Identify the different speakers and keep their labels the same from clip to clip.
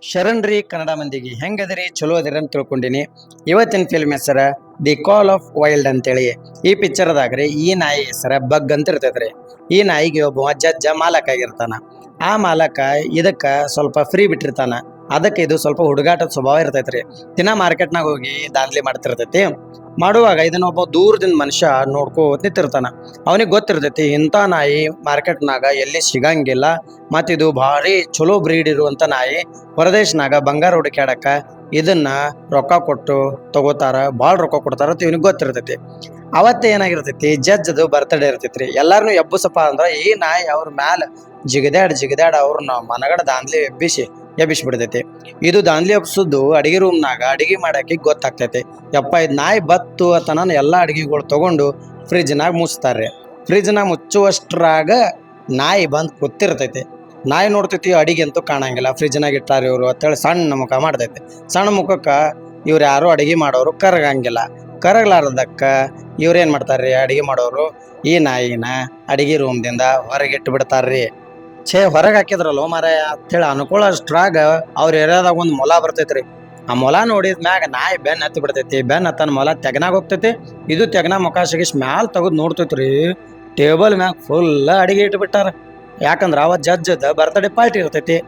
Speaker 1: ಶರಣ್ರಿ ಕನ್ನಡ ಮಂದಿಗೆ ಹೆಂಗದಿರಿ ಚಲೋ ಅದಿರಿ ಅಂತ ತಿಳ್ಕೊಂಡಿನಿ. ಇವತ್ತಿನ ಫಿಲ್ಮ್ ಹೆಸರ ದಿ ಕಾಲ್ ಆಫ್ ವೈಲ್ಡ್ ಅಂತೇಳಿ. ಈ ಪಿಕ್ಚರ್ದಾಗ್ರಿ ಈ ನಾಯಿ ಹೆಸರ ಬಗ್ ಅಂತ ಇರ್ತೈತ್ರಿ. ಈ ನಾಯಿಗೆ ಒಬ್ಬ ಜಜ್ಜ ಮಾಲಕ್ ಆಗಿರ್ತಾನ. ಆ ಮಾಲಕ ಇದಕ್ಕ ಸ್ವಲ್ಪ ಫ್ರೀ ಬಿಟ್ಟಿರ್ತಾನ. ಅದಕ್ಕೆ ಇದು ಸ್ವಲ್ಪ ಹುಡುಗಾಟದ ಸ್ವಭಾವ ಇರ್ತೈತ್ರಿ. ದಿನ ಮಾರ್ಕೆಟ್ನಾಗ ಹೋಗಿ ದಾಂದ್ಲಿ ಮಾಡ್ತಿರ್ತೈತಿ. ಮಾಡುವಾಗ ಇದನ್ನ ಒಬ್ಬ ದೂರದಿಂದ ಮನುಷ್ಯ ನೋಡ್ಕೋತ ನಿಂತಿರ್ತಾನ. ಅವನಿಗೆ ಗೊತ್ತಿರ್ತೈತಿ ಇಂಥ ನಾಯಿ ಮಾರ್ಕೆಟ್ನಾಗ ಎಲ್ಲಿ ಸಿಗಂಗಿಲ್ಲ, ಮತ್ತಿದು ಭಾರಿ ಚಲೋ ಬ್ರೀಡ್ ಇರುವಂತ ನಾಯಿ. ಹೊರದೇಶನಾಗ ಬಂಗಾರ ಹುಡುಕ್ಯಾಡಕ ಇದನ್ನ ರೊಕ್ಕ ಕೊಟ್ಟು ತಗೋತಾರ, ಭಾಳ ರೊಕ್ಕ ಕೊಡ್ತಾರ ಅಂತ ಇವನಿಗೆ ಗೊತ್ತಿರ್ತೈತಿ. ಅವತ್ತೇ ಏನಾಗಿರ್ತೈತಿ, ಜಜ್ಜದು ಬರ್ತಡೇ ಇರ್ತೈತ್ರಿ. ಎಲ್ಲಾರನು ಎಬ್ಬಸಪ್ಪ ಅಂದ್ರ ಈ ನಾಯಿ ಅವ್ರ ಮ್ಯಾಲ ಜಿಗದಾಡ್ ಅವ್ರನ್ನ ಮನಗಡ ದಾಂದ್ಲಿ ಎಬ್ಬಿಸಿ ಬಿಡ್ತೈತಿ. ಇದು ದಾಂದ್ಲಿ ಎಬ್ಸುದು ಅಡಿಗೆ ರೂಮ್ನಾಗ ಅಡಿಗೆ ಮಾಡಾಕಿ ಗೊತ್ತಾಗ್ತೈತಿ. ಯಪ್ಪ ಇದು ನಾಯಿ ಬತ್ತು ಅತನ ಎಲ್ಲಾ ಅಡಿಗೆಗಳು ತಗೊಂಡು ಫ್ರಿಜ್ನಾಗ ಮುಚ್ತಾರ್ರಿ. ಫ್ರಿಜ್ನಾಗ ಮುಚ್ಚುವಷ್ಟ್ರಾಗ ನಾಯಿ ಬಂದು ಕೂತಿರ್ತೈತಿ. ನಾಯಿ ನೋಡ್ತೈತಿ, ಅಡಿಗೆ ಅಂತೂ ಕಾಣಂಗಿಲ್ಲ, ಫ್ರಿಜ್ನಾಗ ಇಟ್ಟಾರ ಇವರು ಅಂತೇಳಿ ಸಣ್ಣ ಮುಖ ಮಾಡ್ತೈತಿ. ಸಣ್ಣ ಮುಖಕ್ಕೆ ಇವ್ರು ಯಾರು ಅಡಿಗೆ ಮಾಡೋರು ಕರಗಂಗಿಲ್ಲ. ಕರಗ್ಲಾರ್ದಕ್ಕ ಇವ್ರೇನ್ ಮಾಡ್ತಾರ್ರಿ, ಅಡಿಗೆ ಮಾಡೋರು ಈ ನಾಯಿನ ಅಡಿಗೆ ರೂಮ್ದಿಂದ ಹೊರಗಿಟ್ಟು ಬಿಡ್ತಾರ್ರಿ. ಹೊರಗೆ ಹಾಕಿದ್ರಲ್ಲೋ ಮಾರಾಯ ಅಂತೇಳಿ ಅನ್ಕೊಳ್ಳೋಷ್ಟ್ರಾಗ ಅವ್ರ ಏರಿಯಾದಾಗ ಒಂದು ಮೊಲ ಬರ್ತೈತ್ರಿ. ಆ ಮೊಲ ನೋಡಿದ ಮ್ಯಾಗ ನಾಯಿ ಬೆನ್ ಹತ್ತಿ ಬಿಡ್ತೈತಿ. ಬೆನ್ ಹತ್ತನ ಮೊಲ ತೆಗನಾಗ ಹೋಗ್ತೈತಿ. ಇದು ತೆಗನ ಮುಖ ಸಿಗಿಸ್ ಮ್ಯಾಲ ತೆಗೆದು ನೋಡ್ತೈತ್ರಿ, ಟೇಬಲ್ ಮ್ಯಾಗ ಫುಲ್ ಅಡಿಗೆ ಇಟ್ಬಿಟ್ಟಾರ. ಯಾಕಂದ್ರ ಅವತ್ತು ಜಜ್ಜದ ಬರ್ತಡೇ ಪಾರ್ಟಿ ಇರ್ತೈತಿ.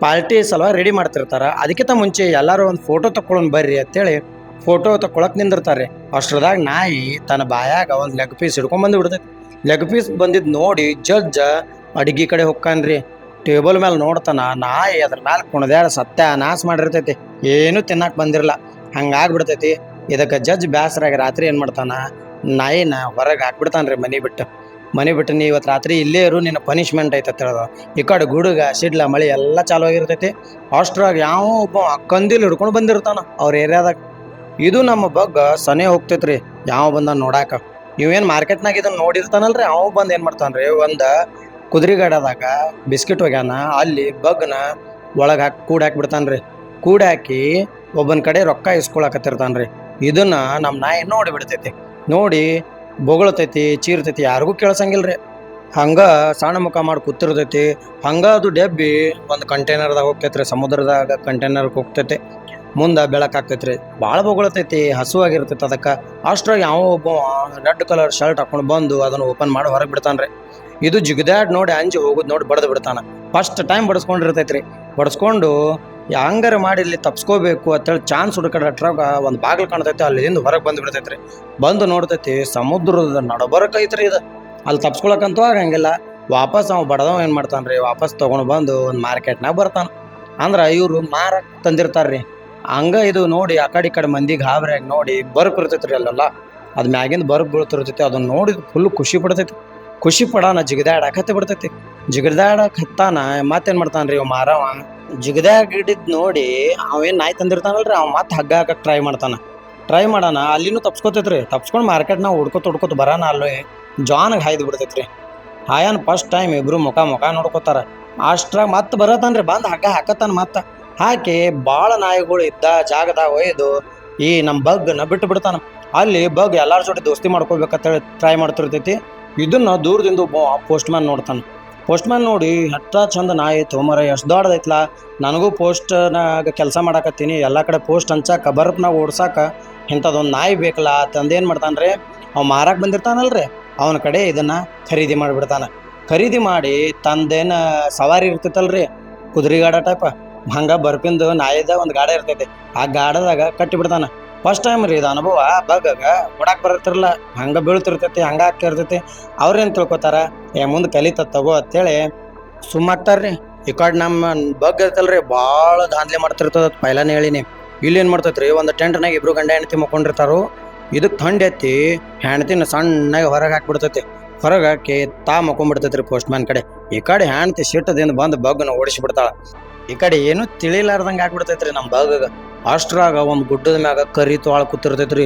Speaker 1: ಪಾರ್ಟಿ ಸಲುವಾಗಿ ರೆಡಿ ಮಾಡ್ತಿರ್ತಾರ. ಅದಕ್ಕಿಂತ ಮುಂಚೆ ಎಲ್ಲಾರು ಒಂದು ಫೋಟೋ ತಕ್ಕೊಳ್ಳೋನ್ ಬರ್ರಿ ಅಂತೇಳಿ ಫೋಟೋ ತಕ್ಕೊಳಕ್ ನಿಂದಿರ್ತಾರೆ. ಅಷ್ಟ್ರದಾಗ ನಾಯಿ ತನ್ನ ಬಾಯಾಗ ಒಂದು ಲೆಗ್ ಪೀಸ್ ಹಿಡ್ಕೊಂಡ್ ಬಂದು ಬಿಡ್ತೈತಿ. ಲೆಗ್ ಪೀಸ್ ಬಂದಿದ್ ನೋಡಿ ಜಜ್ಜ ಅಡಿಗೆ ಕಡೆ ಹೊಕ್ಕಾನ್ರಿ. ಟೇಬಲ್ ಮೇಲೆ ನೋಡ್ತಾನ, ನಾಯಿ ಅದ್ರ ಮ್ಯಾಲ ಕುಣದ್ಯಾಡ ನಾಶ ಮಾಡಿರ್ತೈತಿ. ಏನು ತಿನ್ನಕ್ ಬಂದಿರಲ್ಲ. ಹಂಗಾಗ್ಬಿಡ್ತೈತಿ. ಇದಕ್ಕೆ ಜಡ್ಜ್ ಬ್ಯಾಸರಾಗಿ ರಾತ್ರಿ ಏನ್ ಮಾಡ್ತಾನ, ನಾಯಿನ ಹೊರಗೆ ಹಾಕ್ಬಿಡ್ತಾನ್ರಿ. ಮನೆ ಬಿಟ್ಟು ನೀ ಇವತ್ತು ರಾತ್ರಿ ಇಲ್ಲೇ ಇರು, ನಿನ್ನ ಪನಿಷ್ಮೆಂಟ್ ಐತೆ ಹೇಳೋದು. ಈ ಕಡೆ ಗುಡುಗ ಸಿಡ್ಲ ಮಳೆ ಎಲ್ಲ ಚಾಲು ಆಗಿರ್ತೈತಿ. ಅಷ್ಟ್ರಾಗ ಯಾವ ಒಬ್ಬ ಕಂದಿಲ್ ಹಿಡ್ಕೊಂಡು ಬಂದಿರ್ತಾನ ಅವ್ರ ಏರಿಯಾದಾಗ. ಇದು ನಮ್ಮ ಬಗ್ ಸನೇ ಹೋಗ್ತೈತ್ರಿ ಯಾವ ಬಂದ ನೋಡಾಕ. ಇವೇನ್ ಮಾರ್ಕೆಟ್ನಾಗ ಇದನ್ನ ನೋಡಿರ್ತಾನಲ್ರಿ, ಅವ್ ಬಂದ್ ಏನ್ ಮಾಡ್ತಾನ್ರಿ, ಒಂದ ಕುದುರೆಗಾಡದಾಗ ಬಿಸ್ಕಿಟ್ ಹೋಗ್ಯಾನ, ಅಲ್ಲಿ ಬಗ್ನ ಒಳಗೆ ಹಾಕಿ ಕೂಡಾಕ್ಬಿಡ್ತಾನ್ರಿ. ಕೂಡಾಕಿ ಒಬ್ಬನ ಕಡೆ ರೊಕ್ಕ ಇಸ್ಕೊಳಕತ್ತಿರ್ತಾನ್ರಿ. ಇದನ್ನ ನಮ್ಮ ನಾಯಿ ನೋಡಿ ಬಿಡ್ತೈತಿ. ನೋಡಿ ಬೊಗಳತೈತಿ, ಚೀರ್ತೈತಿ, ಯಾರಿಗೂ ಕೇಳ್ಸಂಗಿಲ್ರಿ. ಹಂಗ ಸಣ್ಣ ಮುಖ ಮಾಡಿ ಕೂತಿರ್ತೈತಿ. ಹಂಗ ಅದು ಡೆಬ್ಬಿ ಒಂದು ಕಂಟೈನರ್ದಾಗ ಹೋಗ್ತೈತ್ರಿ, ಸಮುದ್ರದಾಗ ಕಂಟೈನರ್ಗೆ ಹೋಗ್ತೈತಿ. ಮುಂದೆ ಬೆಳಕಾಗ್ತೈತ್ರಿ. ಭಾಳ ಬೊಗಳತೈತಿ, ಹಸುವಾಗಿರ್ತೈತಿ ಅದಕ್ಕೆ. ಅಷ್ಟ್ರಾಗ ಯಾವ ಒಬ್ಬ ರೆಡ್ ಕಲರ್ ಶರ್ಟ್ ಹಾಕೊಂಡು ಬಂದು ಅದನ್ನು ಓಪನ್ ಮಾಡಿ ಹೊರಗೆ ಬಿಡ್ತಾನ್ರಿ. ಇದು ಜಿಗದಾಡ್ ನೋಡಿ ಅಂಜಿ ಹೋಗುದು ನೋಡಿ ಬಡ್ದು ಬಿಡ್ತಾನ. First time ಬಡಿಸ್ಕೊಂಡಿರ್ತೈತ್ರಿ. ಬಡಿಸ್ಕೊಂಡು ಹಂಗಾರ ಮಾಡಿ ಇಲ್ಲಿ ತಪ್ಸ್ಕೋಬೇಕು ಅಂತೇಳಿ ಚಾನ್ಸ್ ಹುಡುಕಾಡ್ರಾಗ ಒಂದು ಬಾಗಿಲು ಕಾಣ್ತೈತಿ, ಅಲ್ಲಿಂದ ಹೊರಗೆ ಬಂದು ಬಿಡ್ತೈತ್ರಿ. ಬಂದು ನೋಡ್ತೈತಿ ಸಮುದ್ರದ ನಡಬರಕೈತ್ರಿ ಇದು. ಅಲ್ಲಿ ತಪ್ಸ್ಕೊಳಕಂತೂ ಆಗಂಗಿಲ್ಲ. ವಾಪಸ್ ಅವ್ ಬಡದವ್ ಏನ್ ಮಾಡ್ತಾನ್ರಿ, ವಾಪಸ್ ತಗೊಂಡು ಬಂದು ಒಂದು ಮಾರ್ಕೆಟ್ನಾಗ ಬರ್ತಾನ. ಅಂದ್ರ ಇವ್ರು ಮಾರಕ್ ತಂದಿರ್ತಾರ್ರಿ. ಹಂಗ ಇದು ನೋಡಿ ಆ ಕಡೆ ಮಂದಿಗೆ ಗಾಬರಿಯಾಗಿ ನೋಡಿ ಬರ್ಕ್ ಇರ್ತೈತ್ರಿ ಅಲ್ಲೆಲ್ಲ. ಅದ್ ಮ್ಯಾಗಿಂದ ಬರ್ಕ್ ಬೀಳ್ತಿರ್ತೈತಿ. ಅದನ್ನ ನೋಡಿ ಫುಲ್ ಖುಷಿ ಪಡ್ತೈತಿ. ಖುಷಿ ಪಡಾನ ಜಿಗದಾಡಕ್ ಹತ್ತಿ ಬಿಡ್ತೈತಿ. ಜಿಗದಾಡಕ್ ಹತ್ತಾನ ಮತ್ತೇನ್ ಮಾಡ್ತಾನ್ರಿ ಇವ್ ಮಾರವ, ಜಿಗದಾಗಿಡಿದ್ ನೋಡಿ ಅವೇನ್ ನಾಯಿ ತಂದಿರ್ತಾನಲ್ರಿ, ಅವ್ ಮತ್ ಹಗ್ಗ ಹಾಕಕ್ ಟ್ರೈ ಮಾಡಾನ. ಅಲ್ಲಿನೂ ತಪ್ಸ್ಕೊತೈತ್ರಿ. ತಪ್ಸ್ಕೊಂಡ್ ಮಾರ್ಕೆಟ್ನಾಗ ಹುಡ್ಕೊತ ಬರಾನ. ಅಲ್ಲಿ ಜಾನ್ಗೆ ಹಾಯ್ದು ಬಿಡ್ತೈತ್ರಿ. ಹಾಯನ್ ಫಸ್ಟ್ ಟೈಮ್ ಇಬ್ರು ಮುಖ ನೋಡ್ಕೋತಾರ. ಅಷ್ಟ್ರಾಗ ಮತ್ ಬರತಾನ್ರಿ, ಬಂದ್ ಹಗ್ಗ ಹಾಕತ್ತಾನ. ಮತ್ತ ಹಾಕಿ ಭಾಳ ನಾಯಿಗಳು ಇದ್ದ ಜಾಗದಾಗ ಒಯ್ದು ಈ ನಮ್ ಬಗ್ನ ಬಿಟ್ಟು ಬಿಡ್ತಾನ. ಅಲ್ಲಿ ಬಗ್ ಎಲ್ಲಾರ ಜೊತೆ ದೋಸ್ತಿ ಮಾಡ್ಕೋಬೇಕಂತೇಳಿ ಟ್ರೈ ಮಾಡ್ತಿರ್ತೈತಿ. ಇದನ್ನ ದೂರದಿಂದ ಒಬ್ಬ ಪೋಸ್ಟ್ ಮ್ಯಾನ್ ನೋಡ್ತಾನ. ಪೋಸ್ಟ್ ಮ್ಯಾನ್ ನೋಡಿ ಹಟ್ಟ ಚಂದ ನಾಯಿ ತೊಗೊಂಬರ, ಎಷ್ಟು ದೊಡ್ಡದೈತ್ಲ, ನನಗೂ ಪೋಸ್ಟ್ನಾಗ ಕೆಲಸ ಮಾಡಾಕತ್ತೀನಿ, ಎಲ್ಲ ಕಡೆ ಪೋಸ್ಟ್ ಹಂಚಾಕ ಬರ್ಪ್ನಾಗ ಓಡ್ಸಾಕ ಇಂಥದ್ದೊಂದು ನಾಯಿ ಬೇಕಲ್ಲ ತಂದೇನು ಮಾಡ್ತಾನ್ರಿ, ಅವ್ ಮಾರಾಕ್ ಬಂದಿರ್ತಾನಲ್ರಿ ಅವನ ಕಡೆ ಇದನ್ನ ಖರೀದಿ ಮಾಡಿಬಿಡ್ತಾನ. ಖರೀದಿ ಮಾಡಿ ತಂದೇನು ಸವಾರಿ ಇರ್ತೈತಲ್ರಿ, ಕುದುರೆಗಾಡ ಟೈಪ್, ಹಂಗ ಬರ್ಪಿಂದು ನಾಯಿದ ಒಂದು ಗಾಡ ಇರ್ತೈತಿ. ಆ ಗಾಡದಾಗ ಕಟ್ಟಿ ಬಿಡ್ತಾನ. ಫಸ್ಟ್ ಟೈಮ್ ರೀ ಇದು ಅನುಭವ. ಬಗ್ಗ ಹೊಡಾಕ್ ಬರತ್ತಿರಲ್ಲ, ಹಂಗ ಬೀಳ್ತಿರ್ತೈತಿ, ಹಂಗ ಆಗ್ತಿರ್ತೈತಿ. ಅವ್ರೇನ್ ತಿಳ್ಕೊತಾರ, ಮುಂದೆ ಕಲಿತ ತಗೋ ಅಂತೇಳಿ ಸುಮ್ಮಾಗ್ತಾರ್ರಿ. ಈ ಕಡೆ ನಮ್ಮ ಬಗ್ ಇರ್ತಲ್ರಿ ಭಾಳ ದಾಂದ್ಲೆ ಮಾಡ್ತಿರ್ತದ. ಪೈಲಾನೇ ಹೇಳಿನಿ. ಇಲ್ಲಿ ಏನ್ ಮಾಡ್ತೈತ್ರಿ, ಒಂದು ಟೆಂಟ್ನಾಗ ಇಬ್ರು ಗಂಡ ಹೆಂಡತಿ ಮಕ್ಕೊಂಡಿರ್ತಾರು. ಇದಕ್ಕೆ ಥಂಡಿ ಎತ್ತಿ ಹೆಣ್ತಿನ ಸಣ್ಣಗೆ ಹೊರಗೆ ಹಾಕ್ಬಿಡ್ತೈತಿ. ಹೊರಗೆ ಹಾಕಿ ಮಕ್ಕೊಂಡ್ಬಿಡ್ತೈತ್ರಿ ಪೋಸ್ಟ್ ಮ್ಯಾನ್ ಕಡೆ. ಈ ಕಡೆ ಹೆಣ್ತಿ ಸಿಟ್ಟದಿಂದ ಬಂದು ಬಗ್ನ ಓಡಿಸ್ಬಿಡ್ತಾಳ. ಈ ಕಡೆ ಏನು ತಿಳಿಲಾರ್ದಂಗೆ ಆಗ್ಬಿಡ್ತೈತ್ರಿ ನಮ್ಮ ಬಗ್ಗ. ಅಷ್ಟ್ರಾಗ ಒಂದು ಗುಡ್ಡದ ಮ್ಯಾಗ ಕರಿ ತೋಳ ಕೂತಿರ್ತೈತ್ರಿ.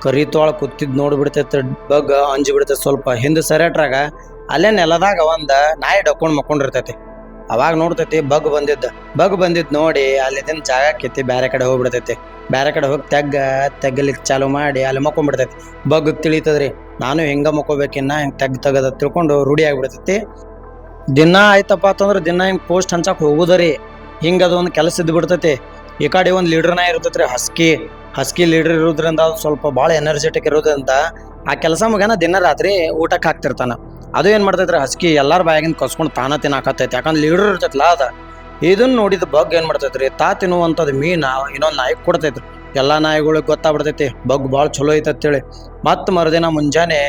Speaker 1: ಕರಿ ತೋಳ ಕೂತಿದ್ ನೋಡ್ಬಿಡ್ತೈತ್ರಿ ಬಗ್ಗ, ಅಂಜಿ ಬಿಡ್ತೈತಿ. ಸ್ವಲ್ಪ ಹಿಂದೆ ಸರಿಯಾಟ್ರಾಗ ಅಲ್ಲೇ ನೆಲದಾಗ ಒಂದು ನಾಯಿ ಡಕ್ಕೊಂಡು ಮಕ್ಕೊಂಡಿರ್ತೈತಿ. ಅವಾಗ ನೋಡ್ತೈತಿ ಬಗ್ ಬಂದಿದ್ದು ನೋಡಿ ಅಲ್ಲಿದಿಂದ ಜಾಗ ಕಿತ್ತಿ ಬೇರೆ ಕಡೆ ಹೋಗ್ಬಿಡ್ತೈತಿ. ಬೇರೆ ಕಡೆ ಹೋಗಿ ತೆಗ್ಗಲಿಕ್ಕೆ ಚಾಲು ಮಾಡಿ ಅಲ್ಲಿ ಮಕ್ಕೊಂಡ್ಬಿಡ್ತೈತಿ. ಬಗ್ ತಿಳಿತದ್ರಿ, ನಾನು ಹಿಂಗ ಮಕ್ಕೋಬೇಕಿನ್ನ ಹಿಂಗೆ ತೆಗದ ತಿಳ್ಕೊಂಡು ರೂಢಿ ಆಗ್ಬಿಡ್ತೈತಿ. ದಿನ ಆಯ್ತಪ್ಪ ಅಂತಂದ್ರೆ ದಿನ ಹಿಂಗೆ ಪೋಸ್ಟ್ ಹಂಚಕ್ ಹೋಗುದರಿ. ಹಿಂಗೆ ಅದೊಂದು ಕೆಲಸ ಇದ್ದು ಬಿಡ್ತೈತಿ. ಈ ಕಡೆ ಒಂದು ಲೀಡರ್ ನಾಯಿ ಇರ್ತೈತ್ರಿ, ಹಸ್ಕಿ ಲೀಡರ್ ಇರೋದ್ರಿಂದ ಅದು ಸ್ವಲ್ಪ ಭಾಳ ಎನರ್ಜೆಟಿಕ್ ಇರೋದ್ರಿಂದ ಆ ಕೆಲಸ ಮುಗಿನ ದಿನ ರಾತ್ರಿ ಊಟಕ್ಕೆ ಹಾಕ್ತಿರ್ತಾನ. ಅದು ಏನು ಮಾಡ್ತೈತ್ರಿ, ಹಸ್ಕಿ ಎಲ್ಲಾರ ಬಾಯಾಗಿಂದ ಕಸ್ಕೊಂಡು ತಾನ ತಿನ್ನಾಕತ್ತೈತಿ, ಯಾಕಂದ್ರೆ ಲೀಡರ್ ಇರ್ತೈತಲ್ಲ ಅದ. ಇದನ್ನ ನೋಡಿದ ಬಗ್ ಏನ್ ಮಾಡ್ತೈತ್ರಿ, ತಿನ್ನುವಂಥದ್ದು ಮೀನ ಇನ್ನೊಂದು ನಾಯಿ ಕೊಡ್ತೈತ್ರಿ. ಎಲ್ಲಾ ನಾಯಿಗಳಿಗೆ ಗೊತ್ತಾಗ್ಬಿಡ್ತೈತಿ ಬಗ್ ಭಾಳ ಚಲೋ ಐತೆ ಅಂತೇಳಿ. ಮತ್ ಮರುದಿನ ಮುಂಜಾನೆ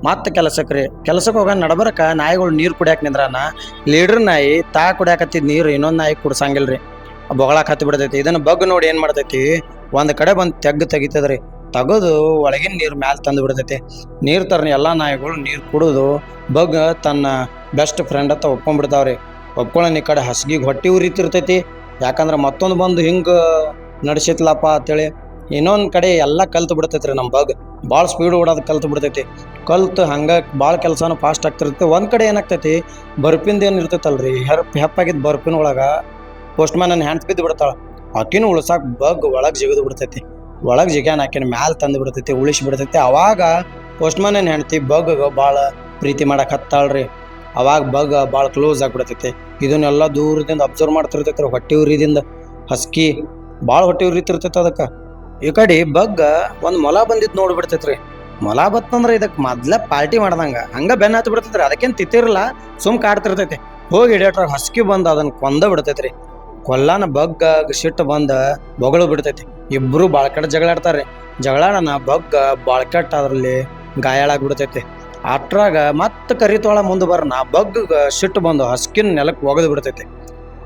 Speaker 1: ಮತ್ತೆ ಕೆಲ್ಸಕ್ಕೆ ಹೋಗ ನಡಬರಕ ನಾಯಿಗಳು ನೀರು ಕುಡಿಯಾಕ ನಿಂದ್ರಾನ. ಲೀಡರ್ ನಾಯಿ ಕುಡಿಯಾಕತ್ತಿದ್ ನೀರು ಇನ್ನೊಂದ್ ನಾಯಿ ಕುಡ್ಸಂಗಿಲ್ರಿ, ಬೊಗಳಾಕ್ ಹತ್ತಿ ಬಿಡ್ತೈತಿ. ಇದನ್ನ ಬಗ್ ನೋಡಿ ಏನ್ ಮಾಡ್ತೈತಿ, ಒಂದ್ ಕಡೆ ಬಂದ್ ತೆಗಿತದ್ರಿ. ತೆಗೆದು ಒಳಗಿನ ನೀರು ಮ್ಯಾಲ ತಂದು ಬಿಡ್ತೈತಿ. ನೀರ್ ತರ್ನ ಎಲ್ಲಾ ನಾಯಿಗಳು ನೀರು ಕುಡಿದು ಬಗ್ ತನ್ನ ಬೆಸ್ಟ್ ಫ್ರೆಂಡ್ ಅಂತ ಒಪ್ಕೊಂಡ್ಬಿಡ್ತಾವ್ರಿ. ಒಪ್ಕೊಳ್ಳೋನ್ ಈ ಕಡೆ ಹಸ್ಗಿಗೆ ಹೊಟ್ಟಿ ಉರಿತಿರ್ತೈತಿ, ಯಾಕಂದ್ರೆ ಮತ್ತೊಂದು ಬಂದು ಹಿಂಗ ನಡ್ಸಿತ್ಲಪ್ಪ ಅಂತೇಳಿ. ಇನ್ನೊಂದ್ ಕಡೆ ಎಲ್ಲ ಕಲ್ತು ಬಿಡ್ತೈತ್ರಿ. ನಮ್ ಬಗ್ ಭಾಳ ಸ್ಪೀಡ್ ಓಡೋದು ಕಲ್ತು ಬಿಡ್ತೈತಿ. ಕಲ್ತು ಹಂಗ ಭಾಳ ಕೆಲಸನೂ ಫಾಸ್ಟ್ ಆಗ್ತಿರ್ತೈತಿ. ಒಂದ್ ಕಡೆ ಏನಾಗ್ತೈತಿ, ಬರ್ಪಿಂದ ಏನ್ ಇರ್ತೈತಲ್ರಿ, ಹೆಪ್ಪಾಗಿದ್ ಬರ್ಪಿನ ಒಳಗ ಪೋಸ್ಟ್ ಮ್ಯಾನ್ ಅನ್ನ ಹ್ಯಾಂಡ್ ಬಿದ್ದು ಬಿಡ್ತಾಳ. ಆಕಿನ ಉಳ್ಸಾಕ್ ಬಗ್ ಒಳಗ್ ಜಿಗದು ಬಿಡ್ತೈತಿ. ಒಳಗ್ ಜಿಗ್ಯಾನ ಆಕಿನ ಮ್ಯಾಲ ತಂದು ಬಿಡ್ತೈತಿ, ಉಳಿಸಿ ಬಿಡ್ತೈತಿ. ಅವಾಗ ಪೋಸ್ಟ್ ಮ್ಯಾನ್ ಏನ್ ಹೆಂಡ್ತಿ ಬಗ್ ಭಾಳ ಪ್ರೀತಿ ಮಾಡಕ್ ಹತ್ತಾಳ್ರಿ. ಅವಾಗ ಬಗ್ ಭಾಳ ಕ್ಲೋಸ್ ಆಗ್ಬಿಡ್ತೈತಿ. ಇದನ್ನೆಲ್ಲ ದೂರದಿಂದ ಅಬ್ಸರ್ವ್ ಮಾಡ್ತಿರ್ತೈತ್ರಿ. ಹೊಟ್ಟಿ ಉರಿದಿಂದ ಹಸ್ಕಿ ಭಾಳ ಹೊಟ್ಟಿ ಉರಿತಿರ್ತೈತಿ ಅದಕ್ಕೆ. ಈ ಕಡೆ ಬಗ್ ಒಂದ್ ಮೊಲ ಬಂದಿದ್ ನೋಡ್ಬಿಡ್ತೈತ್ರಿ. ಮೊಲ ಬತ್ತಂದ್ರ ಇದಕ್ ಮೊದ್ಲ ಪಾರ್ಟಿ ಮಾಡ್ದಂಗ ಹಂಗ ಬೆನ್ನ ಹತ್ತಿ ಬಿಡ್ತೈತ್ರಿ. ಅದಕ್ಕೇನ್ ತಿತ್ತಿರಲ್ಲ, ಸುಮ್ ಕಾಡ್ತಿರ್ತೈತಿ. ಹೋಗಿ ಹಿಡಿಯಟ್ರ ಹಸ್ಕಿ ಬಂದ್ ಅದನ್ನ ಕೊಂದ ಬಿಡ್ತೈತ್ರಿ. ಕೊಲ್ಲಾನ ಬಗ್ ಸಿಟ್ಟು ಬಂದ ಬೊಗಳು ಬಿಡ್ತೈತಿ. ಇಬ್ರು ಬಾಳ್ಕಟ್ ಜಗಳಾಡ್ತಾರ್ರಿ. ಜಗಳಾಡನ ಬಗ್ ಬಾಳ್ಕಟ್ ಅದ್ರಲ್ಲಿ ಗಾಯಾಳಾಗ್ಬಿಡ್ತೈತಿ. ಅಟ್ರಾಗ ಮತ್ತ ಕರಿತೋಳ ಮುಂದೆ ಬರ್ನ ಬಗ್ ಸಿಟ್ಟು ಬಂದು ಹಸ್ಕಿನ ನೆಲಕ್ಕೆ ಒಗದು ಬಿಡ್ತೈತಿ.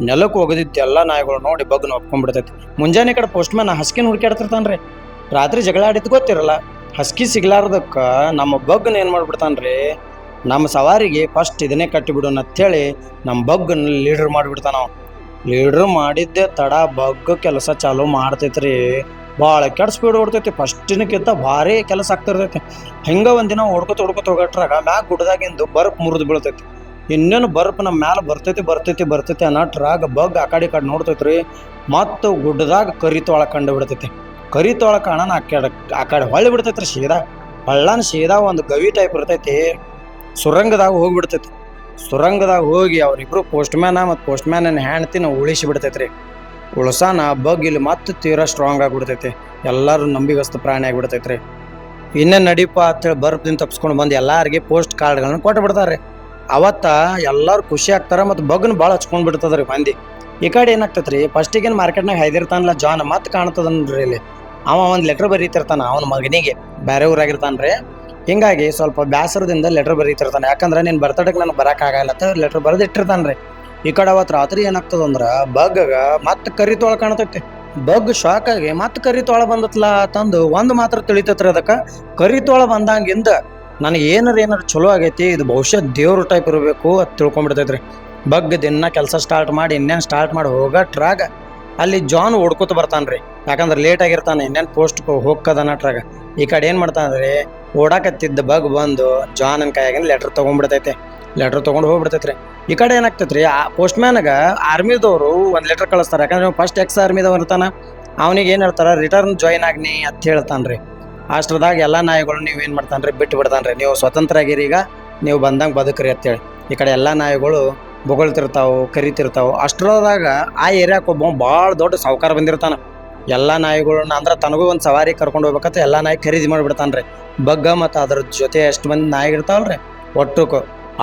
Speaker 1: ನೆಲಕ್ಕೆ ಒಗದಿದ್ದ ಎಲ್ಲ ನಾಯಿಗಳು ನೋಡಿ ಬಗ್ನ ಒಪ್ಕೊಂಡ್ಬಿಡ್ತೈತಿ. ಮುಂಜಾನೆ ಕಡೆ ಪೋಸ್ಟ್ ಮ್ಯಾನ್ ಹಸ್ಕಿನ ಹುಡುಕಾಡ್ತಿರ್ತಾನ್ರಿ. ರಾತ್ರಿ ಜಗಳ ಆಡಿದ್ ಗೊತ್ತಿರಲ್ಲ. ಹಸ್ಕಿ ಸಿಗ್ಲಾರ್ದಕ್ಕ ನಮ್ಮ ಬಗ್ನ ಏನ್ ಮಾಡ್ಬಿಡ್ತಾನ್ರಿ, ನಮ್ಮ ಸವಾರಿಗೆ ಫಸ್ಟ್ ಇದನ್ನೇ ಕಟ್ಟಿಬಿಡೋಣ ಅಂತೇಳಿ ನಮ್ಮ ಬಗ್ನ ಲೀಡರ್ ಮಾಡಿಬಿಡ್ತಾನ. ಲೀಡರ್ ಮಾಡಿದ್ದೆ ತಡ ಬಗ್ ಕೆಲಸ ಚಾಲೂ ಮಾಡ್ತೈತ್ರಿ. ಭಾಳ ಕೆಟ್ಟ ಸ್ಪೀಡ್ ಓಡ್ತೈತಿ. ಫಸ್ಟಿನಕ್ಕಿಂತ ಭಾರಿ ಕೆಲಸ ಆಗ್ತಿರ್ತೈತಿ. ಹಿಂಗ ಒಂದಿನ ಓಡ್ಕೊತ ಹೋಗಟ್ರಾಗ ಮ್ಯಾಗ ಗುಡ್ದಾಗಿಂದು ಬರ್ಪ್ ಮುರಿದು ಬೀಳ್ತೈತಿ. ಇನ್ನೇನು ಬರ್ಪ್ ನಮ್ಮ ಮ್ಯಾಲ ಬರ್ತೈತಿ ಅನ್ನಟ್ರಾಗ ಬಗ್ ಆ ಕಡೆ ನೋಡ್ತೈತ್ರಿ. ಮತ್ತು ಗುಡ್ಡದಾಗ ಕರಿತೋಳ ಕಂಡು ಬಿಡ್ತೈತಿ. ಕರಿತೋಳ ಕಾಣನ ಆ ಕಡೆ ಹೊಳ್ಳಿ ಬಿಡ್ತೈತ್ರಿ. ಸೀದಾ ಒಂದು ಗವಿ ಟೈಪ್ ಇರ್ತೈತಿ. ಸುರಂಗದಾಗ ಹೋಗ್ಬಿಡ್ತೈತಿ. ಸುರಂಗದಾಗ ಹೋಗಿ ಅವ್ರಿಬ್ರು ಪೋಸ್ಟ್ ಮ್ಯಾನ್ ಹೆಂಡ್ತಿನ ಉಳಿಸಿ ಬಿಡ್ತೈತ್ರಿ. ಉಳ್ಸಾನ ಬಗ್ ಇಲ್ಲಿ ಮತ್ತೆ ತೀರಾ ಸ್ಟ್ರಾಂಗ್ ಆಗಿಬಿಡ್ತೈತಿ. ಎಲ್ಲರೂ ನಂಬಿಗಸ್ತ ಪ್ರಾಣಿ ಆಗಿಬಿಡ್ತೈತ್ರಿ. ಇನ್ನೇನು ನಡೀಪ ಅಂತೇಳಿ ಬರ್ಪ್ದಿಂದ ತಪ್ಸ್ಕೊಂಡು ಬಂದು ಎಲ್ಲಾರಿಗೆ ಪೋಸ್ಟ್ ಕಾರ್ಡ್ಗಳನ್ನ ಕೊಟ್ಟು ಬಿಡ್ತಾರೆ. ಅವತ್ತ ಎಲ್ಲರೂ ಖುಷಿ ಆಗ್ತಾರ. ಮತ್ತು ಬಗ್ನ ಭಾಳ ಹಚ್ಕೊಂಡ್ ಬಿಡ್ತದ್ರಿ ಮಂದಿ. ಈ ಕಡೆ ಏನಾಗ್ತೈತ್ರಿ, ಫಸ್ಟಿಗೇನು ಮಾರ್ಕೆಟ್ನಾಗ ಹಾಯ್ದಿರ್ತಾನಲ್ಲ ಜಾನ್, ಮತ್ತೆ ಕಾಣ್ತದನ್ರಿ ಇಲ್ಲಿ ಅವ ಒಂದು ಲೆಟರ್ ಬರೀತಿರ್ತಾನ ಅವನ ಮಗನಿಗೆ, ಬೇರೆ ಊರಾಗಿರ್ತಾನ್ರಿ. ಹಿಂಗಾಗಿ ಸ್ವಲ್ಪ ಬ್ಯಾಸರದಿಂದ ಲೆಟರ್ ಬರೀತಿರ್ತಾನೆ. ಯಾಕಂದ್ರೆ ನೀನು ಬರ್ತಡೇಗೆ ನನಗೆ ಬರೋಕ್ಕಾಗಲ್ಲ ಅಂತ ಲೆಟರ್ ಬರೆದಿಟ್ಟಿರ್ತಾನ್ರಿ. ಈ ಕಡೆ ಅವತ್ತು ರಾತ್ರಿ ಏನಾಗ್ತದಂದ್ರ ಬಗ್ಗ ಮತ್ತೆ ಕರಿತೋಳ ಕಾಣ್ತೈತಿ. ಬಗ್ ಶಾಕ್ ಆಗಿ ಮತ್ತೆ ಕರಿತೋಳ ಬಂದತ್ಲ ತಂದು ಒಂದು ಮಾತ್ರ ತಿಳಿತೈತ್ರಿ ಅದಕ್ಕೆ. ಕರಿತೋಳ ಬಂದಂಗಿಂದ ನನಗೆ ಏನಾರ ಚಲೋ ಆಗೈತಿ, ಇದು ಬಹುಶಃ ದೇವ್ರ ಟೈಪ್ ಇರಬೇಕು ಅಂತ ತಿಳ್ಕೊಂಡ್ಬಿಡ್ತೈತ್ರಿ. ಬಗ್ ದಿನ ಕೆಲಸ ಸ್ಟಾರ್ಟ್ ಮಾಡಿ ಹೋಗಟ್ರಾಗ ಅಲ್ಲಿ ಜಾನ್ ಓಡ್ಕೊತ ಬರ್ತಾನ್ರಿ. ಯಾಕಂದ್ರೆ ಲೇಟ್ ಆಗಿರ್ತಾನೆ, ಇನ್ನೇನು ಪೋಸ್ಟ್ ಹೋಗ್ಕದನಟ್ರಾಗ. ಈ ಕಡೆ ಏನು ಮಾಡ್ತಾನ್ರಿ, ಓಡಾಕತ್ತಿದ್ದ ಬಗ್ ಬಂದು ಜಾನ್ ಕೈಯಾಗಿಂದ ಲೆಟರ್ ತೊಗೊಂಡ್ಬಿಡ್ತೈತೆ. ಲೆಟರ್ ತೊಗೊಂಡು ಹೋಗ್ಬಿಡ್ತೈತ್ರಿ. ಈ ಕಡೆ ಏನಾಗ್ತೈತ್ರಿ, ಆ ಪೋಸ್ಟ್ ಮ್ಯಾನ್ಗ ಆರ್ಮಿದವರು ಒಂದು ಲೆಟರ್ ಕಳಿಸ್ತಾರೆ. ಯಾಕಂದ್ರೆ ಫಸ್ಟ್ ಎಕ್ಸ್ ಆರ್ಮಿದವ್ ಇರ್ತಾನ, ಅವನಿಗೆ ಏನು ಹೇಳ್ತಾರ, ರಿಟರ್ನ್ ಜಾಯಿನ್ ಆಗ್ನಿ ಅಂತ ಹೇಳ್ತಾನ್ರಿ. ಅಷ್ಟ್ರದಾಗ ಎಲ್ಲ ನಾಯಿಗಳು ನೀವೇನು ಮಾಡ್ತಾನ್ರಿ, ಬಿಟ್ಟು ಬಿಡ್ತಾನ್ರಿ. ನೀವು ಸ್ವತಂತ್ರ ಆಗಿರಿ, ಈಗ ನೀವು ಬಂದಂಗೆ ಬದುಕ್ರಿ ಅಂತೇಳಿ. ಈ ಕಡೆ ಎಲ್ಲ ನಾಯಿಗಳು ಬೊಗಳ್ತಿರ್ತಾವು, ಕರಿತಿರ್ತಾವು. ಅಷ್ಟ್ರದಾಗ ಆ ಏರಿಯಾಕ್ಕೆ ಒಬ್ಬ ಭಾಳ ದೊಡ್ಡ ಸಾವುಕಾರ ಬಂದಿರ್ತಾನ. ಎಲ್ಲ ನಾಯಿಗಳನ್ನ ಅಂದ್ರೆ ತನಗೂ ಒಂದು ಸವಾರಿ ಕರ್ಕೊಂಡು ಹೋಗ್ಬೇಕಂತ ಎಲ್ಲ ನಾಯಿ ಖರೀದಿ ಮಾಡಿಬಿಡ್ತಾನ್ರಿ. ಬಗ್ಗ ಮತ್ತು ಅದ್ರ ಜೊತೆ ಎಷ್ಟು ಮಂದಿ ನಾಯಿ ಇರ್ತಾವಲ್ರಿ ಒಟ್ಟುಕು.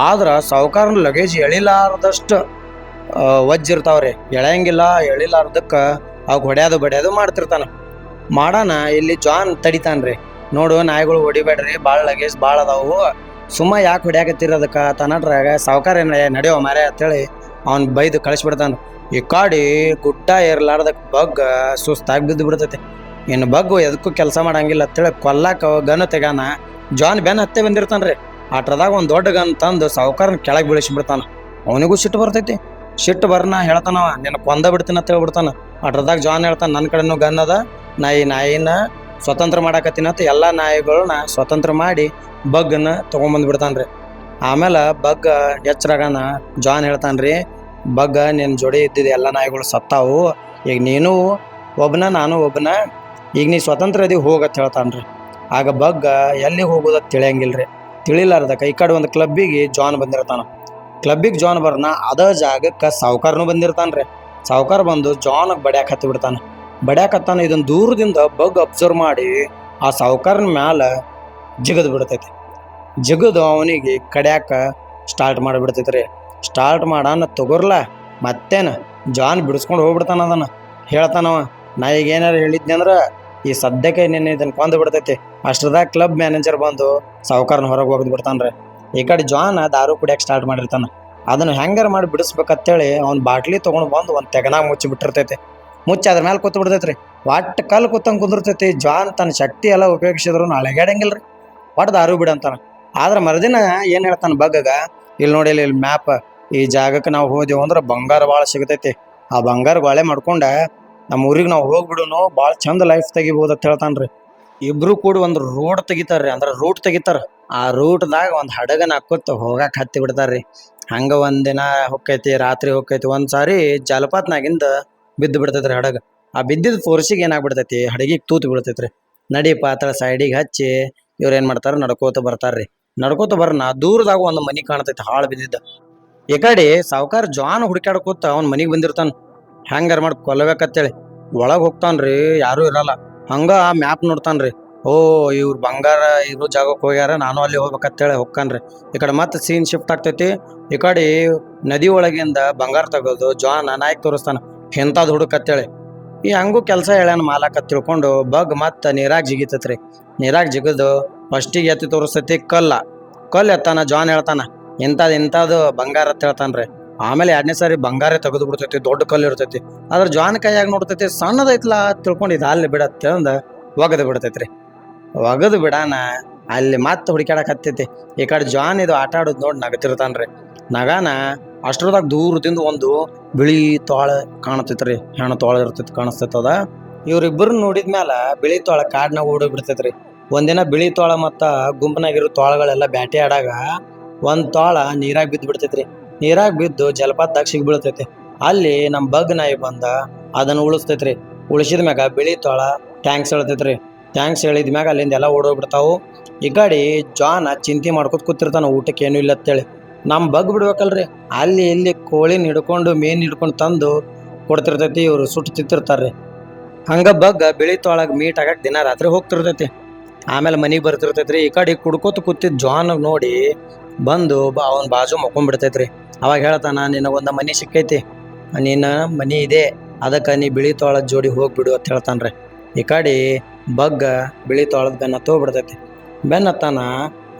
Speaker 1: ಆದ್ರೆ ಸಾವುಕಾರನ ಲಗೇಜ್ ಎಳಿಲಾರ್ದಷ್ಟು ವಜ್ಜಿರ್ತಾವ್ರಿ. ಎಳಿಲಾರ್ದಕ್ಕೆ ಅವಾಗ ಹೊಡ್ಯಾದು ಮಾಡ್ತಿರ್ತಾನ. ಮಾಡೋಣ ಇಲ್ಲಿ ಜಾನ್ ತಡಿತಾನ್ರಿ. ನೋಡು, ನಾಯಿಗಳು ಹೊಡಿಬೇಡ್ರಿ, ಭಾಳ ಲಗೇಜ್ ಭಾಳ ಅದಾವು, ಸುಮ್ಮ ಯಾಕೆ ಹೊಡ್ಯಾಕತ್ತಿರೋದಕ್ಕೆ ತನ್ನಟ್ರಾಗ ಸಾವುಕಾರ ಏನು ನಡೆಯೋ ಮಾರೇ ಅಂತೇಳಿ ಅವ್ನು ಬೈದು ಕಳಿಸ್ಬಿಡ್ತಾನ. ಈ ಕಾಡಿ ಗುಡ್ಡ ಏರ್ಲಾರ್ದಕ್ಕೆ ಬಗ್ ಸುಸ್ತಾಗಿ ಬಿದ್ದು ಬಿಡ್ತೈತಿ. ಇನ್ನು ಬಗ್ಗು ಎದಕ್ಕೂ ಕೆಲಸ ಮಾಡಂಗಿಲ್ಲ ಅಂತೇಳಿ ಕೊಲ್ಲಾಕ ಗನ್ ತೆಗಾನ. ಜಾನ್ ಬೆನ್ ಹತ್ತೆ ಬಂದಿರ್ತಾನ್ರಿ. ಆಟ್ರದಾಗ ಒಂದು ದೊಡ್ಡ ಗನ್ ತಂದು ಸಾವುಕಾರನ ಕೆಳಗೆ ಬೀಳಿಸ್ಬಿಡ್ತಾನ. ಅವನಿಗೂ ಸಿಟ್ಟು ಬರ್ತೈತಿ. ಸಿಟ್ಟು ಬರ್ನ ಹೇಳ್ತಾನವ, ನಿನ್ನ ಕೊಂದ ಬಿಡ್ತೀನಿ ಅಂತ ಹೇಳ್ಬಿಡ್ತಾನ. ಅಟ್ರದಾಗ ಜಾನ್ ಹೇಳ್ತಾನೆ, ನನ್ನ ಕಡೆನೂ ಗನ್ ಅದ, ನಾಯಿನ ಸ್ವತಂತ್ರ ಮಾಡಾಕತ್ತೀನಿ ಅಂತ ಎಲ್ಲ ನಾಯಿಗಳನ್ನ ಸ್ವತಂತ್ರ ಮಾಡಿ ಬಗ್ಗನ್ನ ತೊಗೊಂಬಂದ್ಬಿಡ್ತಾನ್ರಿ. ಆಮೇಲೆ ಬಗ್ಗ ಎಚ್ಚರಾಗನ ಜಾನ್ ಹೇಳ್ತಾನ್ರಿ, ಬಗ್ಗ ನಿನ್ನ ಜೋಡಿ ಇದ್ದಿದ್ದು ಎಲ್ಲ ನಾಯಿಗಳು ಸತ್ತಾವು, ಈಗ ನೀನು ಒಬ್ಬನ ನಾನು ಒಬ್ಬನ, ಈಗ ನೀ ಸ್ವತಂತ್ರ ಇದೀವಿ ಹೋಗತ್ ಹೇಳ್ತಾನ್ರಿ. ಆಗ ಬಗ್ಗ ಎಲ್ಲಿ ಹೋಗೋದ ತಿಳಿಯಂಗಿಲ್ರಿ. ತಿಳಿಲಾರ್ದಕ್ಕೆ ಈ ಕಡೆ ಒಂದು ಕ್ಲಬ್ಬಿಗೆ ಜಾನ್ ಬಂದಿರ್ತಾನ. ಕ್ಲಬ್ಬಿಗೆ ಜಾನ್ ಬರ್ನ ಅದ ಜಾಗಕ್ಕೆ ಸಾವುಕಾರನು ಬಂದಿರ್ತಾನ್ರಿ. ಸಾವುಕಾರ ಬಂದು ಜಾನ್ ಬಡ್ಯಾಕ್ ಹತ್ತಿ ಬಿಡ್ತಾನೆ. ಬಡ್ಯಾಕತ್ತಾನ. ಇದನ್ನ ದೂರದಿಂದ ಬಗ್ ಅಬ್ಸರ್ವ್ ಮಾಡಿ ಆ ಸಾವುಕಾರನ ಮ್ಯಾಲ ಜಿಗದ್ ಬಿಡ್ತೈತಿ. ಜಿಗದು ಅವನಿಗೆ ಕಡ್ಯಾಕ ಸ್ಟಾರ್ಟ್ ಮಾಡಿಬಿಡ್ತೈತ್ರಿ. ಸ್ಟಾರ್ಟ್ ಮಾಡಾನ ತಗೋರ್ಲ ಮತ್ತೇನು ಜಾನ್ ಬಿಡಿಸ್ಕೊಂಡು ಹೋಗ್ಬಿಡ್ತಾನ. ಅದನ್ನು ಹೇಳ್ತಾನವ, ನಾ ಈಗ ಏನಾರು ಹೇಳಿದ್ನಿ ಅಂದ್ರೆ ಈ ಸದ್ಯಕ್ಕೆ ನಿನ್ನೆ ಇದನ್ನು ಕೊಂದು ಬಿಡ್ತೈತಿ. ಅಷ್ಟ್ರದಾಗ ಕ್ಲಬ್ ಮ್ಯಾನೇಜರ್ ಬಂದು ಸಾವುಕಾರನ ಹೊರಗೆ ಹೋಗ್ದು ಬಿಡ್ತಾನ್ರಿ. ಈ ಕಡೆ ಜಾನ್ ದಾರು ಕುಡಿಯಕ್ಕೆ ಸ್ಟಾರ್ಟ್ ಮಾಡಿರ್ತಾನೆ. ಅದನ್ನು ಹೆಂಗಾರ ಮಾಡಿ ಬಿಡಿಸ್ಬೇಕಂತೇಳಿ ಅವ್ನು ಬಾಟ್ಲಿ ತೊಗೊಂಡು ಬಂದು ಒಂದು ತೆಗನಾಗ ಮುಚ್ಚಿ ಬಿಟ್ಟಿರ್ತೈತಿ. ಮುಚ್ಚಿ ಅದ್ರ ಮೇಲೆ ಕೂತು ಬಿಡ್ತೈತ್ರಿ. ಒಟ್ಟು ಕಲ್ಲು ಕೂತಂಗೆ ಕುಂದಿರ್ತೈತಿ. ಜಾನ್ ತನ್ನ ಶಕ್ತಿ ಎಲ್ಲ ಉಪಯೋಗಿಸಿದ್ರು ಅಳಗ್ಯಾಡಂಗಿಲ್ಲ ರೀ. ಒಟ್ಟು ದಾರು ಬಿಡಂತಾನ. ಆದ್ರೆ ಮರುದಿನ ಏನು ಹೇಳ್ತಾನೆ ಬಗ್ಗಗ, ಇಲ್ಲಿ ನೋಡಿ ಇಲ್ಲಿ ಮ್ಯಾಪ್, ಈ ಜಾಗಕ್ಕೆ ನಾವು ಹೋದೆವು ಅಂದ್ರೆ ಬಂಗಾರ ಭಾಳ ಸಿಗತೈತಿ. ಆ ಬಂಗಾರ ಬಾಳೆ ಮಾಡ್ಕೊಂಡ ನಮ್ಮ ಊರಿಗೆ ನಾವು ಹೋಗ್ಬಿಡುನು, ಭಾಳ ಚಂದ ಲೈಫ್ ತೆಗಿಬೋದು ಅಂತ ಹೇಳ್ತಾನ್ರಿ. ಇಬ್ರು ಕೂಡ ಒಂದು ರೋಡ್ ತೆಗಿತಾರ್ರಿ, ಅಂದ್ರೆ ರೂಟ್ ತೆಗಿತಾರ. ಆ ರೂಟ್ದಾಗ ಒಂದು ಹಡಗನ ಹಾಕೋತ ಹೋಗಕ್ಕೆ ಹತ್ತಿ ಬಿಡ್ತಾರ್ರಿ. ಹಂಗೆ ಒಂದಿನ ಹೊಕ್ಕೈತಿ, ರಾತ್ರಿ ಹೊಕ್ಕೈತಿ. ಒಂದ್ಸಾರಿ ಜಲಪಾತನಾಗಿಂದ ಬಿದ್ದು ಬಿಡ್ತೈತ್ರಿ ಹಡಗ. ಆ ಬಿದ್ದಿದ್ದ ಫೋರ್ಸಿಗೆ ಏನಾಗ್ಬಿಡ್ತೈತಿ, ಹಡಗಿಗೆ ತೂತು ಬೀಳ್ತೈತ್ರಿ. ನಡಿ ಪಾತ್ರ ಸೈಡಿಗೆ ಹಚ್ಚಿ ಇವ್ರು ಏನು ಮಾಡ್ತಾರೆ, ನಡ್ಕೋತ ಬರ್ತಾರ್ರಿ. ನಡ್ಕೋತ ಬರ್ನ ದೂರದಾಗ ಒಂದು ಮನಿ ಕಾಣ್ತೈತಿ ಹಾಳು ಬಿದ್ದಿದ್ದ. ಈ ಕಡೆ ಸಾವುಕಾರ ಜಾನ್ ಹುಡುಕಾಡ್ಕೋತ ಅವ್ನ ಮನಿಗೆ ಬಂದಿರ್ತಾನ. ಹೆಂಗಾರ ಮಾಡಿ ಕೊಲ್ಲಬೇಕತ್ತೇಳಿ ಒಳಗೆ ಹೋಗ್ತಾನ್ರಿ. ಯಾರೂ ಇರಲ್ಲ. ಹಂಗ ಆ ಮ್ಯಾಪ್ ನೋಡ್ತಾನ್ರಿ. ಓ ಇವ್ರು ಬಂಗಾರ ಇರೋ ಜಾಗಕ್ಕೆ ಹೋಗ್ಯಾರ, ನಾನು ಅಲ್ಲಿ ಹೋಗ್ಬೇಕಂತೇಳಿ ಹೊಕ್ಕಾನ್ರಿ. ಈ ಕಡೆ ಮತ್ತೆ ಸೀನ್ ಶಿಫ್ಟ್ ಆಗ್ತೈತಿ. ಈ ಕಡೆ ನದಿ ಒಳಗಿಂದ ಬಂಗಾರ ತೆಗೋದು ಜಾನ್ ನಾಯ್ಕ್ ತೋರಿಸ್ತಾನ, ಎಂಥದ್ದು ಹುಡುಕತ್ತೇಳಿ. ಈ ಹಂಗೂ ಕೆಲಸ ಹೇಳ್ಯಾನ ಮಾಲಕ ತಿಳ್ಕೊಂಡು ಬಗ್ ಮತ್ತೆ ನೀರಾಗ ಜಿಗಿತೈತ್ರಿ. ನೀರಾಗ ಜಿಗದು ಫಸ್ಟಿಗೆ ಎತ್ತಿ ತೋರಿಸ್ತೈತಿ ಕಲ್ಲು ಎತ್ತಾನ. ಜಾನ್ ಹೇಳ್ತಾನ, ಇಂಥದ್ದು ಬಂಗಾರ ಅಂತ ಹೇಳ್ತಾನ್ರಿ. ಆಮೇಲೆ 2ನೇ ಸಾರಿ ಬಂಗಾರ ತೆಗೆದು ಬಿಡ್ತೈತಿ. ದೊಡ್ಡ ಕಲ್ಲು ಇರ್ತೈತಿ. ಆದ್ರೆ ಜಾನ್ ಕೈಯಾಗ ನೋಡ್ತೈತಿ ಸಣ್ಣದೈತ್ಲ ತಿಳ್ಕೊಂಡು ಇದು ಅಲ್ಲಿ ಬಿಡತ್ತಂದ ಒಗದು ಬಿಡ್ತೈತ್ರಿ. ಒಗದು ಬಿಡಾನ ಅಲ್ಲಿ ಮತ್ತೆ ಹುಡುಕ್ಯಾಡಕ್ ಹತ್ತೈತಿ. ಈ ಕಡೆ ಜಾನ್ ಇದು ಆಟ ಆಡೋದು ನೋಡಿ ನಗತಿರ್ತಾನ್ರಿ. ನಗಾನ ಅಷ್ಟ್ರದಾಗ ದೂರದಿಂದ ಒಂದು ಬಿಳಿ ತೋಳ ಕಾಣತೈತ್ರಿ. ಹೆಣ್ಣು ತೋಳ ಇರ್ತೈತಿ, ಕಾಣಿಸ್ತೈತದ. ಇವ್ರಿಬ್ಬರು ನೋಡಿದ್ಮ್ಯಾಲ ಬಿಳಿ ತೋಳ ಕಾಡ್ನಾಗ ಓಡಿ ಬಿಡ್ತೈತ್ರಿ. ಒಂದಿನ ಬಿಳಿ ತೋಳ ಮತ್ತ ಗುಂಪನಾಗಿರೋ ತೋಳಗಳೆಲ್ಲ ಬ್ಯಾಟೆ ಆಡಾಗ ಒಂದು ತೋಳ ನೀರಾಗ ಬಿದ್ದು ಬಿಡ್ತೈತ್ರಿ. ನೀರಾಗ ಬಿದ್ದು ಜಲಪಾತದಾಗ ಸಿಗ್ಬಿಡ್ತೈತಿ. ಅಲ್ಲಿ ನಮ್ಮ ಬಗ್ ನಾಯಿ ಬಂದ ಅದನ್ನು ಉಳಿಸ್ತೈತ್ರಿ. ಉಳಿಸಿದ ಮ್ಯಾಗ ಬಿಳಿ ತೋಳ ಟ್ಯಾಂಕ್ಸ್ ಎಳ್ತೈತ್ರಿ. ಟ್ಯಾಂಕ್ಸ್ ಎಳಿದ್ಮ್ಯಾಗ ಅಲ್ಲಿಂದ ಎಲ್ಲ ಓಡೋಗ್ಬಿಡ್ತಾವು. ಈ ಕಡೆ ಜಾನ್ ಚಿಂತೆ ಮಾಡ್ಕೊತ ಕೂತಿರ್ತಾನ, ಊಟಕ್ಕೆ ಏನೂ ಇಲ್ಲ ಅಂತೇಳಿ. ನಮ್ಮ ಬಗ್ ಬಿಡ್ಬೇಕಲ್ರಿ, ಅಲ್ಲಿ ಇಲ್ಲಿ ಕೋಳಿನ ಹಿಡ್ಕೊಂಡು ಮೀನು ಹಿಡ್ಕೊಂಡು ತಂದು ಕೊಡ್ತಿರ್ತೈತಿ. ಇವರು ಸುಟ್ಟು ತಿಂತಿರ್ತಾರ್ರಿ. ಹಂಗ ಬಗ್ ಬಿಳಿ ತೋಳಗ ಮೀಟ್ ಆಗಕ್ಕೆ ದಿನ ರಾತ್ರಿ ಹೋಗ್ತಿರ್ತೈತಿ. ಆಮೇಲೆ ಮನೆಗೆ ಬರ್ತಿರ್ತೈತ್ರಿ. ಈ ಕಡೆ ಕುಡ್ಕೋತ ಕೂತಿದ್ ಜಾನ್ ನೋಡಿ ಬಂದು ಅವನ ಬಾಜು ಮಕ್ಕೊಂಡ್ಬಿಡ್ತೈತ್ರಿ. ಅವಾಗ ಹೇಳ್ತಾನ, ನಿನಗೊಂದು ಮನೆ ಸಿಕ್ಕೈತಿ, ನಿನ್ನ ಮನೆ ಇದೆ, ಅದಕ್ಕೆ ನೀ ಬಿಳಿ ತೋಳದ ಜೋಡಿ ಹೋಗ್ಬಿಡು ಅಂತ ಹೇಳ್ತಾನ್ರಿ. ಈ ಕಡೆ ಬಗ್ಗ ಬಿಳಿ ತೋಳದ ಬೆನ್ನ ಹತ್ತೋಗ್ಬಿಡ್ತೈತಿ. ಬೆನ್ನತ್ತಾನ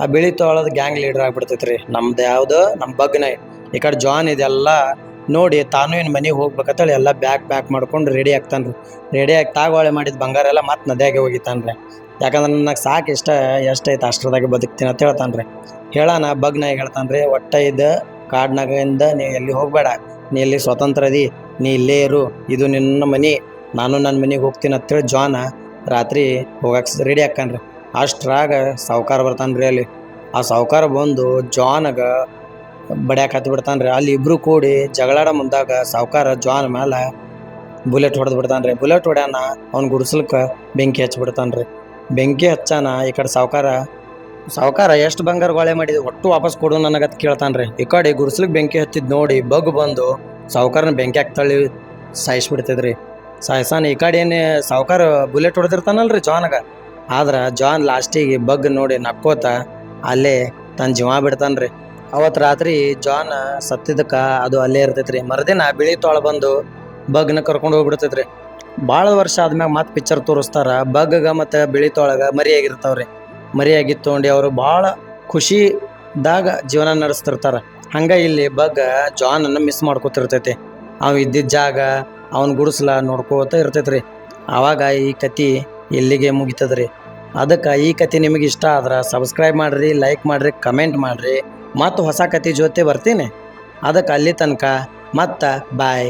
Speaker 1: ಆ ಬಿಳಿ ತೋಳದ ಗ್ಯಾಂಗ್ ಲೀಡರ್ ಆಗ್ಬಿಡ್ತೈತ್ರಿ. ನಮ್ದು ಯಾವ್ದು ನಮ್ಮ ಬಗ್ನ. ಈ ಕಡೆ ಜಾನ್ ಇದೆಲ್ಲ ನೋಡಿ ತಾನು ಏನು ಮನೆಗೆ ಹೋಗ್ಬೇಕಂತೇಳಿ ಎಲ್ಲ ಪ್ಯಾಕ್ ಮಾಡ್ಕೊಂಡು ರೆಡಿ ಆಗ್ತಾನ್ರಿ. ರೆಡಿ ಆಗಿ ತಾಗೋಳೆ ಮಾಡಿದ ಬಂಗಾರ ಎಲ್ಲ ಮತ್ತೆ ನದಿಯಾಗೆ ಹೋಗಿತಾನ್ರಿ. ಯಾಕಂದ್ರೆ ನನಗೆ ಸಾಕು ಎಷ್ಟೈತೆ ಅಷ್ಟ್ರದಾಗೆ ಬದುಕ್ತೀನಿ ಅಂತ ಹೇಳ್ತಾನ್ರಿ. ಹೇಳಾನ ಬಗ್ನಾಗ ಹೇಳ್ತಾನ್ರಿ, ಒಟ್ಟ ಇದ್ದ ಕಾಡ್ನಾಗಿಂದ ನೀ ಎಲ್ಲಿ ಹೋಗ್ಬೇಡ, ನೀ ಎಲ್ಲಿ ಸ್ವತಂತ್ರ ಅದಿ, ನೀ ಇಲ್ಲೇ ಇರು, ಇದು ನಿನ್ನ ಮನೆ, ನಾನು ನನ್ನ ಮನೆಗೆ ಹೋಗ್ತೀನಿ ಅಂತೇಳಿ ಜಾನ್ ರಾತ್ರಿ ಹೋಗಕ್ಕೆ ರೆಡಿ ಹಾಕನ್ರಿ. ಅಷ್ಟ್ರಾಗ ಸಾವುಕಾರ ಬರ್ತಾನ್ರಿ. ಅಲ್ಲಿ ಆ ಸಾವುಕಾರ ಬಂದು ಜಾನ್ಗ ಬಡ್ಯಾಕ ಹತ್ತಿ ಬಿಡ್ತಾನ್ರಿ. ಅಲ್ಲಿ ಇಬ್ರು ಕೂಡಿ ಜಗಳಾಡ ಮುಂದಾಗ ಸಾವುಕಾರ ಜಾನ್ ಮೇಲೆ ಬುಲೆಟ್ ಹೊಡೆದು ಬಿಡ್ತಾನ್ರಿ. ಬುಲೆಟ್ ಹೊಡ್ಯಾನ ಅವ್ನ ಗುಡಿಸಲ್ಕ ಬೆಂಕಿ ಹಚ್ಚಿಬಿಡ್ತಾನ್ರಿ. ಬೆಂಕಿ ಹಚ್ಚಾನ. ಈ ಕಡೆ ಸಾವುಕಾರ ಎಷ್ಟು ಬಂಗಾರ ಗೋಳೆ ಮಾಡಿದ್ ಒಟ್ಟು ವಾಪಸ್ ಕೊಡು ನನಗತ್ ಕೇಳ್ತಾನ್ರಿ. ಈ ಕಡೆ ಗುಡಿಸಲಿಗೆ ಬೆಂಕಿ ಹತ್ತಿದ್ ನೋಡಿ ಬಗ್ ಬಂದು ಸಾವುಕಾರನ ಬೆಂಕಿ ಹಾಕ್ತಳ್ಳಿ ಸಾಯಿಸ್ಬಿಡ್ತಿದ್ರಿ. ಸಾಯ್ಸಾನ. ಈ ಕಡೆ ಏನು ಸಾವುಕಾರ ಬುಲೆಟ್ ಹೊಡೆದಿರ್ತಾನಲ್ರಿ ಜಾನ್ಗ. ಆದ್ರೆ ಜಾನ್ ಲಾಸ್ಟಿಗೆ ಬಗ್ ನೋಡಿ ನಕ್ಕೋತ ಅಲ್ಲೇ ತನ್ನ ಜೀವ ಬಿಡ್ತಾನ್ರಿ. ಅವತ್ತು ರಾತ್ರಿ ಜಾನ್ ಸತ್ತಿದ್ದಕ್ಕ ಅದು ಅಲ್ಲೇ ಇರ್ತೈತ್ರಿ. ಮರುದಿನ ಬಿಳಿ ತೋಳ ಬಂದು ಬಗ್ನ ಕರ್ಕೊಂಡು ಹೋಗ್ಬಿಡ್ತೈತ್ರಿ. ಭಾಳ ವರ್ಷ ಆದ್ಮ್ಯಾಗ ಮತ್ತೆ ಪಿಕ್ಚರ್ ತೋರಿಸ್ತಾರ. ಬಗ್ಗ ಮತ್ತು ಬಿಳಿ ತೋಳಗ ಮರಿಯಾಗಿರ್ತಾವ್ರಿ. ಮರಿಯಾಗಿತ್ತು ತೊಗೊಂಡು ಅವರು ಭಾಳ ಖುಷಿದಾಗ ಜೀವನ ನಡೆಸ್ತಿರ್ತಾರ. ಹಂಗೆ ಇಲ್ಲಿ ಬಗ್ ಜಾನನ್ನು ಮಿಸ್ ಮಾಡ್ಕೊತಿರ್ತೈತಿ. ಅವ ಇದ್ದಿದ್ದ ಜಾಗ ಅವನ ಗುಡಿಸ್ಲ ನೋಡ್ಕೋತ ಇರ್ತೈತ್ರಿ. ಆವಾಗ ಈ ಕತೆ ಎಲ್ಲಿಗೆ ಮುಗಿತದ್ರಿ. ಅದಕ್ಕೆ ಈ ಕತೆ ನಿಮಗೆ ಇಷ್ಟ ಆದ್ರೆ ಸಬ್ಸ್ಕ್ರೈಬ್ ಮಾಡಿರಿ, ಲೈಕ್ ಮಾಡಿರಿ, ಕಮೆಂಟ್ ಮಾಡಿರಿ. ಮತ್ತು ಹೊಸ ಕತೆ ಜೊತೆ ಬರ್ತೀನಿ. ಅದಕ್ಕೆ ಅಲ್ಲಿ ತನಕ ಮತ್ತೆ ಬಾಯ್.